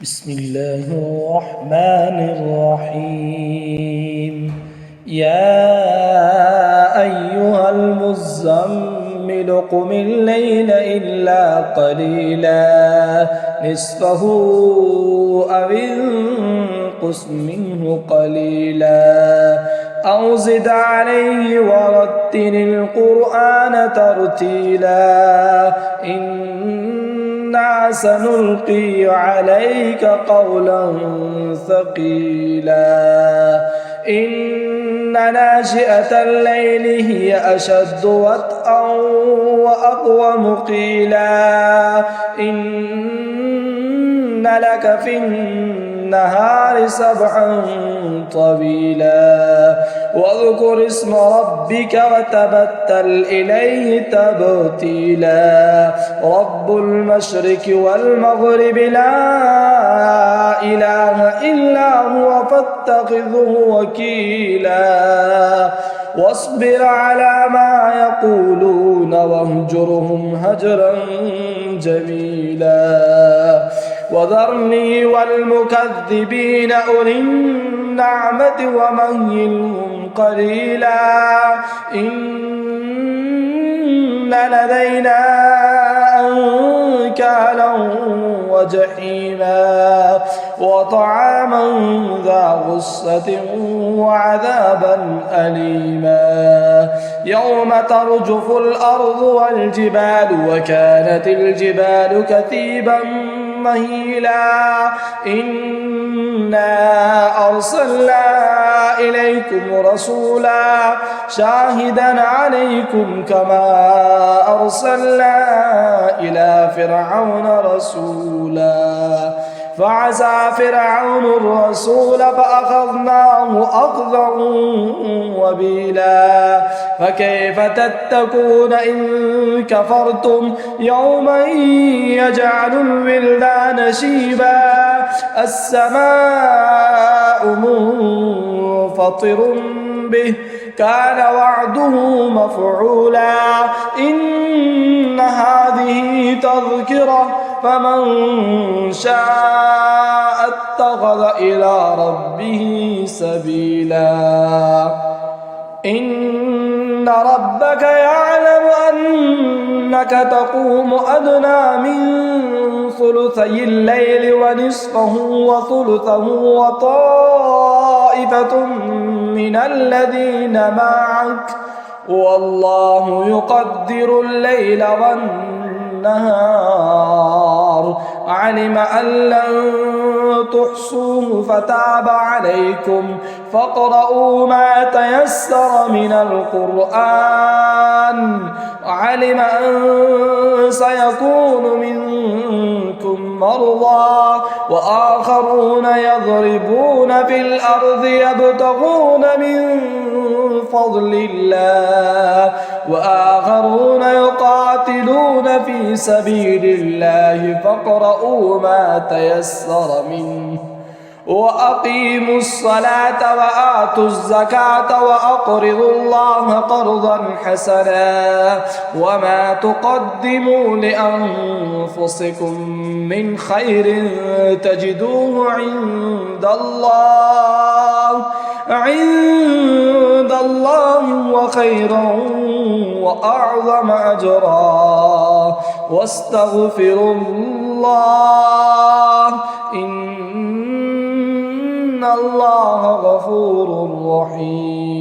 بسم الله الرحمن الرحيم. يا أيها المزمل قم الليل إلا قليلا نصفه أو انقص منه قليلا أو زد عليه ورتل القرآن ترتيلا إنا سنلقي عليك قولا ثقيلا إن ناشئة الليل هي أشد وطئا وأقوم قيلا إن لك في النهار سبحا طويلا واذكر اسم ربك وتبتل إليه تبتيلا رب المشرق والمغرب لا إله إلا هو فاتخذه وكيلا واصبر على ما يقولون واهجرهم هجرا جميلا وذرني والمكذبين أولي النعمة ومهلهم قليلا إن لدينا أنكالا وجحيما وطعاما ذا غصة وعذابا أليما يوم ترجف الأرض والجبال وكانت الجبال كثيبا مهيلا إنا أرسلنا إليكم رسولا شاهدا عليكم كما أرسلنا إلى فرعون رسولا فعسى فرعون الرسول فأخذناه أخذا وبيلا فكيف تتقون إن كفرتم يوما يجعل الولدان شيبا السماء منفطر به كان وعده مفعولا إن هذه تذكرة فمن شاء اتخذ إلى ربه سبيلا إن ربك يعلم أنك تقوم أدنى من ثلثي الليل ونصفه وثلثه وطائفة من الذين معك والله يقدر الليل والنهار علم أن لن تحصوه فتاب عليكم فاقرؤوا ما تيسر من القرآن علم أن سيكون منكم مرضى وآخرون يضربون في الأرض يبتغون من فضل الله وآخرون يقاتلون في سبيل الله فاقرؤوا ما تيسر منه وأقيموا الصلاة وآتوا الزكاة وأقرضوا الله قرضا حسنا وما تقدموا لأنفسكم من خير تجدوه عند الله وخيرا وأعظم أجرا واستغفروا الله إن الله غفور رحيم.